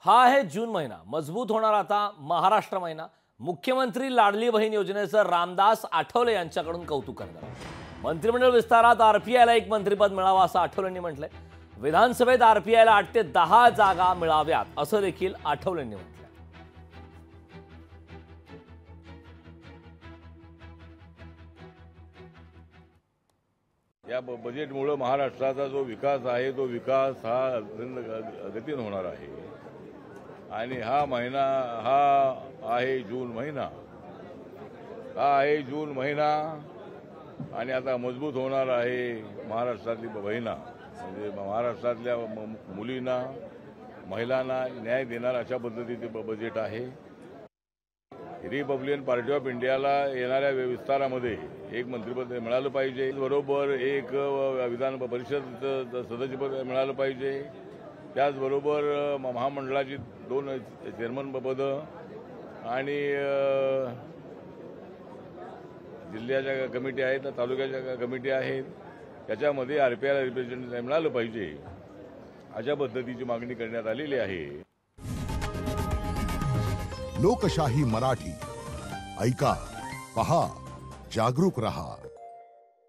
हा आहे जून महिना, मजबूत होणार आता महाराष्ट्र महिना। मुख्यमंत्री लाडली बहीण योजनेचं रामदास आठवले यांच्याकडून कौतुक करण्यात आलं। मंत्रिमंडळ विस्तारात आरपीआयला एक मंत्रिपद मिळावं असं आठवलेंनी म्हटलंय। विधानसभेत आरपीआयला 8 ते 10 जागा मिळाव्यात असं देखील आठवलेंनी म्हटलंय। या बजेटमुळे महाराष्ट्राचा जो विकास आहे तो विकास हा गतीने होणार आहे आणि हा महिना हा आहे जून महिना, आणि आता मजबूत होणार आहे महाराष्ट्रातली बहिणा, म्हणजे महाराष्ट्रातल्या मुलींना महिलांना न्याय देणार अशा पद्धतीचे बजेट आहे। रिपब्लिकन पार्टी ऑफ इंडियाला येणाऱ्या विस्तारामध्ये एक मंत्रिपद मिळालं पाहिजे, बरोबर एक विधान परिषद सदस्यपद मिळालं पाहिजे, त्याचबरोबर महामंडळाची 2 चेअरमन पद आणि जिल्ह्याच्या कमिटी आहेत, तालुक्याच्या कमिटी आहेत, त्याच्यामध्ये आरपीआयला रिप्रेझेंटेटिव्ह मिळालं पाहिजे अशा पद्धतीची मागणी करण्यात आलेली आहे। लोकशाही मराठी ऐका, पहा, जागरूक रहा।